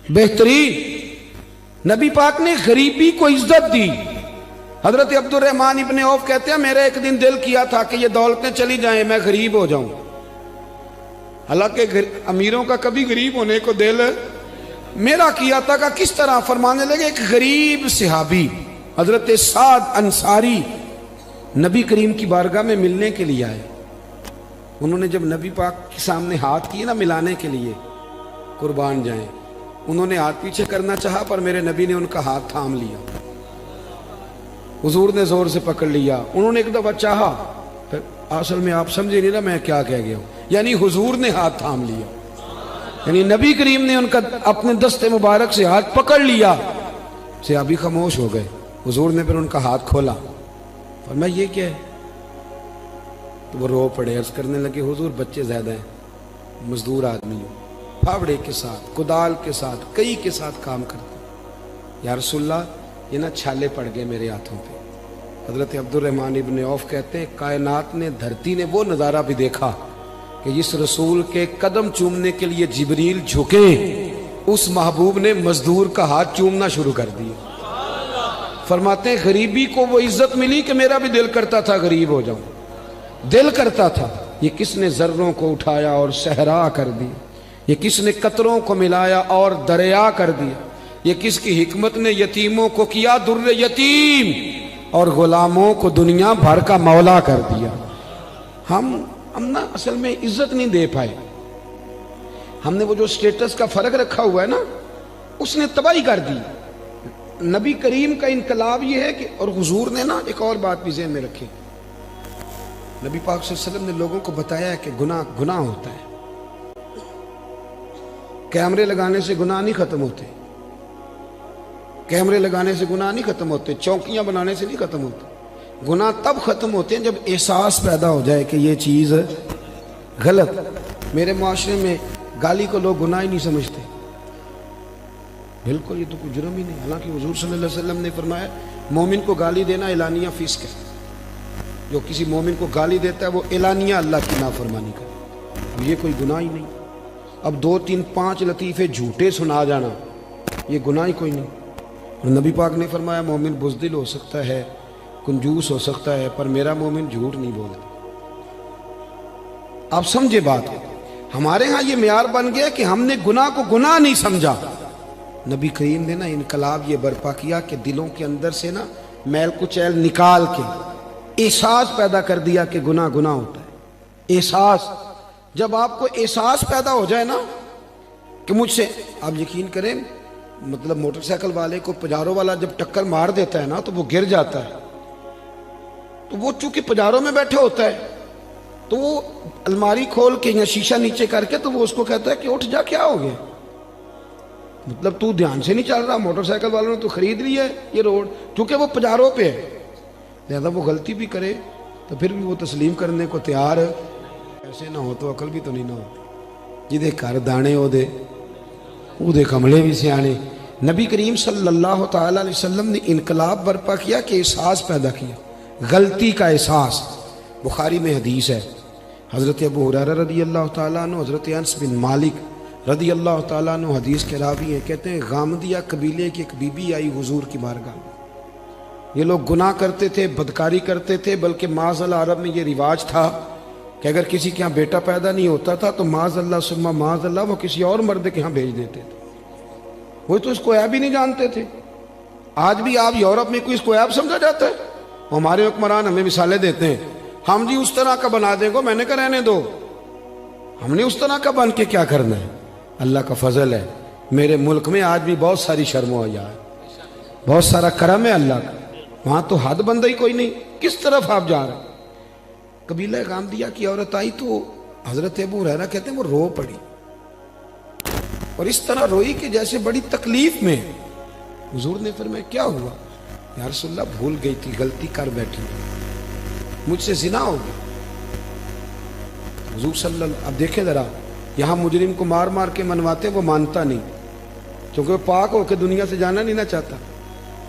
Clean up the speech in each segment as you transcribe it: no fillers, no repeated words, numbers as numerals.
بہترین نبی پاک نے غریبی کو عزت دی. حضرت عبد الرحمن ابن عوف کہتے ہیں میرا ایک دن دل کیا تھا کہ یہ دولتیں چلی جائیں میں غریب ہو جاؤں. حالانکہ امیروں کا کبھی غریب ہونے کو دل میرا کیا تھا کہ کس طرح. فرمانے لگے ایک غریب صحابی حضرت سعد انصاری نبی کریم کی بارگاہ میں ملنے کے لیے آئے. انہوں نے جب نبی پاک کے سامنے ہاتھ کیے نا ملانے کے لیے, قربان جائیں, انہوں نے ہاتھ پیچھے کرنا چاہا پر میرے نبی نے ان کا ہاتھ تھام لیا. حضور نے زور سے پکڑ لیا. انہوں نے ایک دفعہ چاہا, پھر اصل میں آپ سمجھے نہیں نا میں کیا کہہ گیا ہوں, یعنی حضور نے ہاتھ تھام لیا, یعنی نبی کریم نے ان کا اپنے دست مبارک سے ہاتھ پکڑ لیا. صحابی خاموش ہو گئے. حضور نے پھر ان کا ہاتھ کھولا, فرمایا یہ کیا ہے؟ تو وہ رو پڑے, عرض کرنے لگے حضور بچے زیادہ ہیں, مزدور آدمی ہوں, پھاوڑے کے ساتھ کدال کے ساتھ کئی کے ساتھ کام کرتے ہیں. یا رسول اللہ یہ نا چھالے پڑ گئے میرے ہاتھوں پہ. حضرت عبد الرحمن ابن عوف کہتے ہیں کائنات نے, دھرتی نے وہ نظارہ بھی دیکھا کہ جس رسول کے قدم چومنے کے لیے جبریل جھکے, اس محبوب نے مزدور کا ہاتھ چومنا شروع کر دیا. فرماتے ہیں غریبی کو وہ عزت ملی کہ میرا بھی دل کرتا تھا غریب ہو جاؤں, دل کرتا تھا. یہ کس نے ذروں کو اٹھایا اور صحرا کر دی, یہ کس نے قطروں کو ملایا اور دریا کر دیا, یہ کس کی حکمت نے یتیموں کو کیا در یتیم اور غلاموں کو دنیا بھر کا مولا کر دیا. ہم نا اصل میں عزت نہیں دے پائے. ہم نے وہ جو سٹیٹس کا فرق رکھا ہوا ہے نا, اس نے تباہی کر دی. نبی کریم کا انقلاب یہ ہے کہ, اور حضور نے نا ایک اور بات بھی ذہن میں رکھی, نبی پاک صلی اللہ علیہ وسلم نے لوگوں کو بتایا ہے کہ گناہ ہوتا ہے. کیمرے لگانے سے گناہ نہیں ختم ہوتے, کیمرے لگانے سے گناہ نہیں ختم ہوتے, چوکیاں بنانے سے نہیں ختم ہوتے. گناہ تب ختم ہوتے ہیں جب احساس پیدا ہو جائے کہ یہ چیز غلط. میرے معاشرے میں گالی کو لوگ گناہ ہی نہیں سمجھتے. بالکل یہ تو کوئی جرم ہی نہیں. حالانکہ حضور صلی اللہ علیہ وسلم نے فرمایا مومن کو گالی دینا اعلانیہ فسق ہے. جو کسی مومن کو گالی دیتا ہے وہ اعلانیہ اللہ کی نافرمانی کرے. اب یہ کوئی گناہ ہی نہیں. اب 2 3 5 لطیفے جھوٹے سنا جانا یہ گناہ ہی کوئی نہیں. اور نبی پاک نے فرمایا مومن بزدل ہو سکتا ہے, کنجوس ہو سکتا ہے, پر میرا مومن جھوٹ نہیں بولتا. آپ سمجھے بات. ہمارے ہاں یہ معیار بن گیا کہ ہم نے گناہ کو گناہ نہیں سمجھا. نبی کریم نے نا انقلاب یہ برپا کیا کہ دلوں کے اندر سے نا میل کچیل نکال کے احساس پیدا کر دیا کہ گناہ ہوتا ہے. احساس, جب آپ کو احساس پیدا ہو جائے نا کہ مجھ سے, آپ یقین کریں مطلب موٹر سائیکل والے کو پجارو والا جب ٹکر مار دیتا ہے نا تو وہ گر جاتا ہے. تو وہ چونکہ پجاروں میں بیٹھے ہوتا ہے تو وہ الماری کھول کے یا شیشہ نیچے کر کے تو وہ اس کو کہتا ہے کہ اٹھ جا, کیا ہو گیا, مطلب تو دھیان سے نہیں چل رہا. موٹر سائیکل والوں نے تو خرید لی ہے یہ روڈ, کیونکہ وہ پجاروں پہ ہے. لہذا وہ غلطی بھی کرے تو پھر بھی وہ تسلیم کرنے کو تیار ہے. ایسے نہ ہو تو عقل بھی تو نہیں نہ ہوتی. جدے کر دانے او دے کملے بھی سیانے. نبی کریم صلی اللہ تعالی علیہ وسلم نے انقلاب برپا کیا کہ احساس پیدا کیا, غلطی کا احساس. بخاری میں حدیث ہے, حضرت ابو ہریرہ رضی اللہ تعالیٰ عنہ, حضرت انس بن مالک رضی اللہ تعالیٰ عنہ حدیث کے راوی ہیں. کہتے ہیں غامدیہ قبیلے کی ایک بی بی آئی حضور کی بارگاہ میں. یہ لوگ گناہ کرتے تھے, بدکاری کرتے تھے, بلکہ معاذ اللہ عرب میں یہ رواج تھا کہ اگر کسی کے ہاں بیٹا پیدا نہیں ہوتا تھا تو معاذ اللہ ثم معاذ اللہ وہ کسی اور مرد کے ہاں بھیج دیتے تھے. وہ تو اس کو عیب ہی نہیں جانتے تھے. آج بھی آپ یورپ میں کوئی اس کو عیب سمجھا جاتا ہے. ہمارے حکمران ہمیں مثالیں دیتے ہیں, ہم جی اس طرح کا بنا دیں گے. میں نے کہا رہنے دو, ہم نے اس طرح کا بن کے کیا کرنا ہے. اللہ کا فضل ہے, میرے ملک میں آج بھی بہت ساری شرم و حیا ہے, بہت سارا کرم ہے اللہ کا. وہاں تو حد بندہ ہی کوئی نہیں. کس طرف آپ جا رہے ہیں. قبیلہ غامدیہ کی عورت آئی تو حضرت ابو ہریرہ کہتے ہیں وہ رو پڑی, اور اس طرح روئی کہ جیسے بڑی تکلیف میں. حضور نے فرمایا کیا ہوا؟ یا رسول اللہ بھول گئی تھی, غلطی کر بیٹھی, مجھ سے زنا ہو گیا. حضور صلی اللہ علیہ وسلم, اب دیکھیں ذرا, یہاں مجرم کو مار مار کے منواتے, وہ مانتا نہیں کیونکہ وہ پاک ہو کے دنیا سے جانا نہیں نہ چاہتا.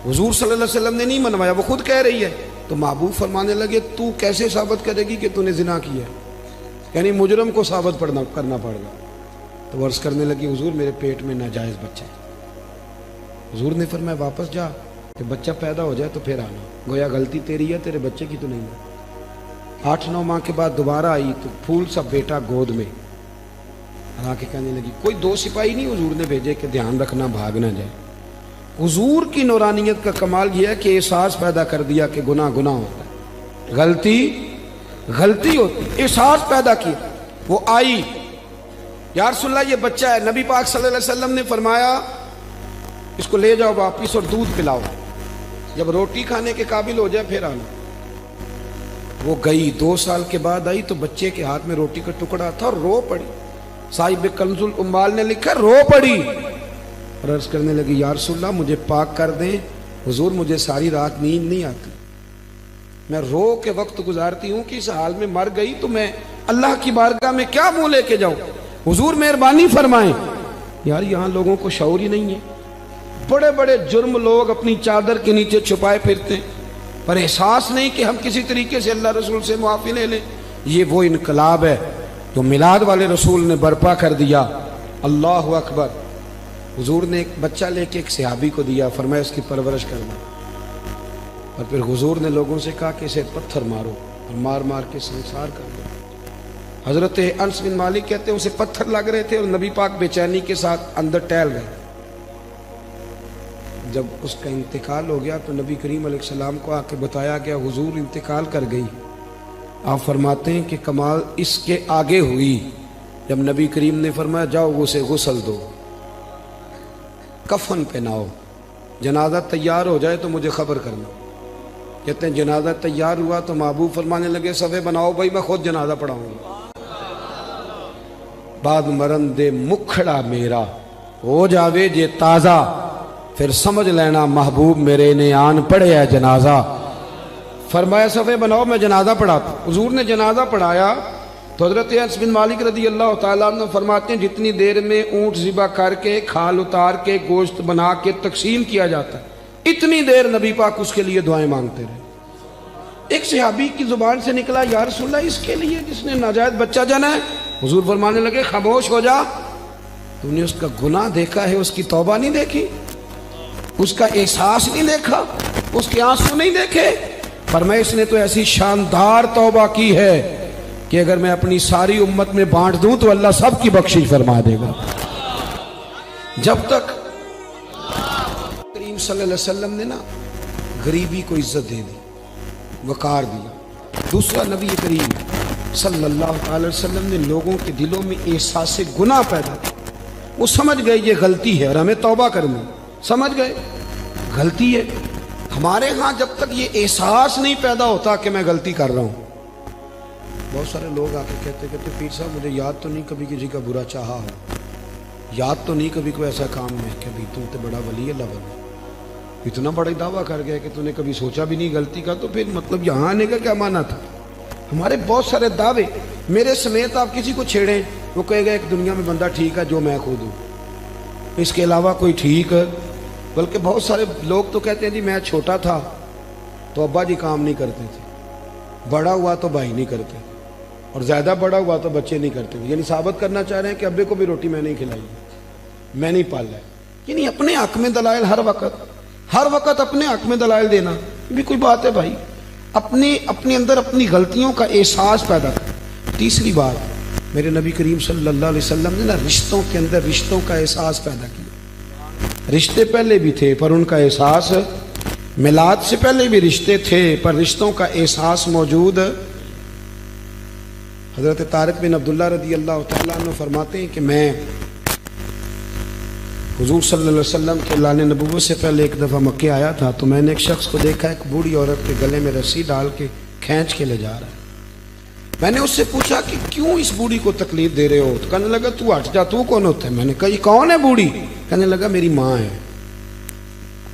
حضور صلی اللہ علیہ وسلم نے نہیں منوایا, وہ خود کہہ رہی ہے. تو محبوب فرمانے لگے تو کیسے ثابت کرے گی کہ تو نے زنا کیا ہے, یعنی مجرم کو ثابت کرنا پڑے گا. تو عرض کرنے لگی حضور میرے پیٹ میں ناجائز بچہ ہے. حضور نے فرمایا واپس جا کہ بچہ پیدا ہو جائے تو پھر آنا، گویا غلطی تیری ہے، تیرے بچے کی تو نہیں ہے۔ 8-9 ماہ کے بعد دوبارہ آئی تو پھول سا بیٹا گود میں، آ کے کہنے لگی، کوئی 2 سپاہی نہیں حضور نے بھیجے کہ دھیان رکھنا بھاگ نہ جائے۔ حضور کی نورانیت کا کمال یہ ہے کہ احساس پیدا کر دیا کہ گناہ ہوتا ہے، غلطی ہوتی، احساس پیدا کیا۔ وہ آئی، یا رسول اللہ یہ بچہ ہے، نبی پاک صلی اللہ علیہ وسلم نے فرمایا اس کو لے جاؤ واپس اور دودھ پلاؤ، جب روٹی کھانے کے قابل ہو جائے پھر آنا۔ وہ گئی، 2 سال کے بعد آئی تو بچے کے ہاتھ میں روٹی کا ٹکڑا تھا اور رو پڑی۔ صاحب کنز الاموال نے لکھا رو پڑی اور عرض کرنے لگی، یا رسول اللہ مجھے پاک کر دیں، حضور مجھے ساری رات نیند نہیں آتی، میں رو کے وقت گزارتی ہوں کہ اس حال میں مر گئی تو میں اللہ کی بارگاہ میں کیا منہ لے کے جاؤں، حضور مہربانی فرمائیں۔ یار یہاں لوگوں کو شعور ہی نہیں ہے، بڑے بڑے جرم لوگ اپنی چادر کے نیچے چھپائے پھرتے ہیں، پر احساس نہیں کہ ہم کسی طریقے سے اللہ رسول سے معافی لے لیں۔ یہ وہ انقلاب ہے جو میلاد والے رسول نے برپا کر دیا۔ اللہ اکبر۔ حضور نے ایک بچہ لے کے ایک صحابی کو دیا، فرمایا اس کی پرورش کرنا، اور پھر حضور نے لوگوں سے کہا کہ اسے پتھر مارو اور مار مار کے سنسار کر دو۔ حضرت انس بن مالک کہتے ہیں اسے پتھر لگ رہے تھے اور نبی پاک بے چینی کے ساتھ اندر ٹہل گئے۔ جب اس کا انتقال ہو گیا تو نبی کریم علیہ السلام کو آ کے بتایا گیا حضور انتقال کر گئی۔ آپ فرماتے ہیں کہ کمال اس کے آگے ہوئی جب نبی کریم نے فرمایا جاؤ اسے غسل دو، کفن پہناؤ، جنازہ تیار ہو جائے تو مجھے خبر کرنا۔ کہتے ہیں جنازہ تیار ہوا تو محبوب فرمانے لگے صفے بناؤ بھائی میں خود جنازہ پڑھاؤں گا۔ بعد مرن دے مکھڑا میرا ہو جاوے جے تازہ، پھر سمجھ لینا محبوب میرے نے آن پڑھے ہے جنازہ۔ فرمایا صفے بناؤ میں جنازہ پڑھاتا۔ حضور نے جنازہ پڑھایا تو حضرت انس بن مالک رضی اللہ تعالیٰ عنہ فرماتے ہیں جتنی دیر میں اونٹ ذبح کر کے کھال اتار کے گوشت بنا کے تقسیم کیا جاتا ہے اتنی دیر نبی پاک اس کے لیے دعائیں مانگتے رہے۔ ایک صحابی کی زبان سے نکلا یا رسول اللہ اس کے لیے جس نے ناجائز بچہ جنا ہے؟ حضور فرمانے لگے خاموش ہو جا، تم نے اس کا گناہ دیکھا ہے، اس کی توبہ نہیں دیکھی، اس کا احساس نہیں دیکھا، اس کے آنسو نہیں دیکھے؟ فرمایا اس نے تو ایسی شاندار توبہ کی ہے کہ اگر میں اپنی ساری امت میں بانٹ دوں تو اللہ سب کی بخشش فرما دے گا۔ جب تک کریم صلی اللہ علیہ وسلم نے نا غریبی کو عزت دے دی، وقار دیا۔ دوسرا نبی کریم صلی اللہ علیہ وسلم نے لوگوں کے دلوں میں احساس گناہ پیدا کیا، وہ سمجھ گئے یہ غلطی ہے اور ہمیں توبہ کرنی، سمجھ گئے غلطی ہے۔ ہمارے ہاں جب تک یہ احساس نہیں پیدا ہوتا کہ میں غلطی کر رہا ہوں، بہت سارے لوگ آ کے کہتے پیر صاحب مجھے یاد تو نہیں کبھی کسی کا برا چاہا ہو، یاد تو نہیں کبھی کوئی ایسا کام میں کہ بھی تم تو بڑا ولی اللہ بنا، اتنا بڑا دعویٰ کر گیا کہ تو نے کبھی سوچا بھی نہیں غلطی کا، تو پھر مطلب یہاں آنے کا کیا معنی تھا؟ ہمارے بہت سارے دعوے، میرے سمیت آپ کسی کو چھیڑیں وہ کہے گا ایک دنیا میں بندہ ٹھیک ہے جو میں خود ہوں، اس کے علاوہ کوئی ٹھیک ہے؟ بلکہ بہت سارے لوگ تو کہتے ہیں جی میں چھوٹا تھا تو ابا جی کام نہیں کرتے تھے، بڑا ہوا تو بھائی نہیں کرتے، اور زیادہ بڑا ہوا تو بچے نہیں کرتے، یعنی ثابت کرنا چاہ رہے ہیں کہ ابے کو بھی روٹی میں نہیں کھلائی، میں نہیں پالا ہے۔ یعنی اپنے حق میں دلائل ہر وقت اپنے حق میں دلائل دینا بھی کوئی بات ہے بھائی؟ اپنے اندر اپنی غلطیوں کا احساس پیدا کر۔ تیسری بات، میرے نبی کریم صلی اللہ علیہ وسلم نے نا رشتوں کے اندر رشتوں کا احساس پیدا کیا۔ رشتے پہلے بھی تھے پر ان کا احساس، میلاد سے پہلے بھی رشتے تھے پر رشتوں کا احساس موجود۔ حضرت طارق بن عبداللہ رضی اللہ تعالیٰ عنہ فرماتے ہیں کہ میں حضور صلی اللہ علیہ وسلم کے اعلان نبوت سے پہلے ایک دفعہ مکے آیا تھا تو میں نے ایک شخص کو دیکھا ایک بوڑھی عورت کے گلے میں رسی ڈال کے کھینچ کے لے جا رہا ہے۔ میں نے اس سے پوچھا کہ کیوں اس بوڑھی کو تکلیف دے رہے ہو؟ تو کہنے لگا تو ہٹ جا، تو کون ہوتا ہے؟ میں نے کہا یہ کون ہے بوڑھی؟ کہنے لگا میری ماں ہے،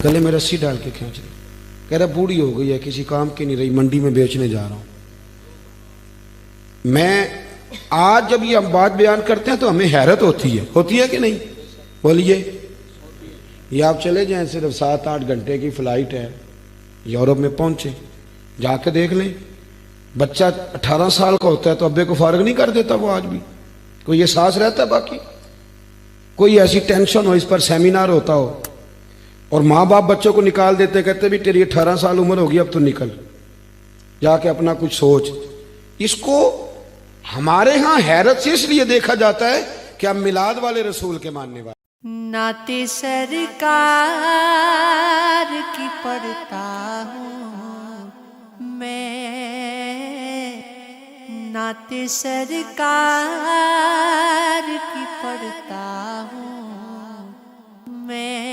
گلے میں رسی ڈال کے کھینچ رہی، کہہ رہا بوڑھی ہو گئی ہے کسی کام کی نہیں رہی، منڈی میں بیچنے جا رہا ہوں۔ میں آج جب یہ ہم بات بیان کرتے ہیں تو ہمیں حیرت ہوتی ہے کہ نہیں؟ بولیے، یہ آپ چلے جائیں صرف 7-8 گھنٹے کی فلائٹ ہے، یورپ میں پہنچے، جا کے دیکھ لیں بچہ 18 سال کا ہوتا ہے تو ابے کو فارغ نہیں کر دیتا وہ آج بھی، کوئی احساس رہتا ہے؟ باقی کوئی ایسی ٹینشن ہو، اس پر سیمینار ہوتا ہو، اور ماں باپ بچوں کو نکال دیتے، کہتے بھی تیری 18 سال عمر ہوگی اب تو نکل جا کے اپنا کچھ سوچ. اس کو ہمارے ہاں حیرت سے اس لیے دیکھا جاتا ہے کہ ہم میلاد والے رسول کے ماننے والے. نعت سرکار کی پڑھتا ہوں میں، نعت سرکار کی پڑھتا ہوں میں،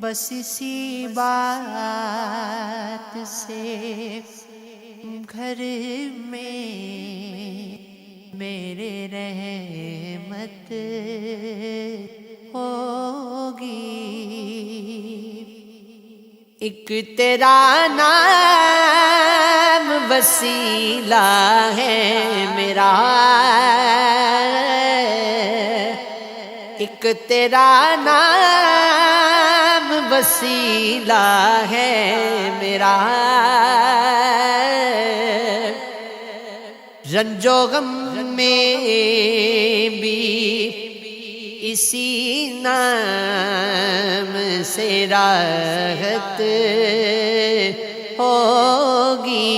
بس اسی بات سے گھر میں میرے رحمت ہوگی. ایک تیرا نام وسیلہ ہے میرا، ایک تیرا نام وسیلہ ہے میرا، رنج و غم میں بھی اسی نام سے راحت ہوگی.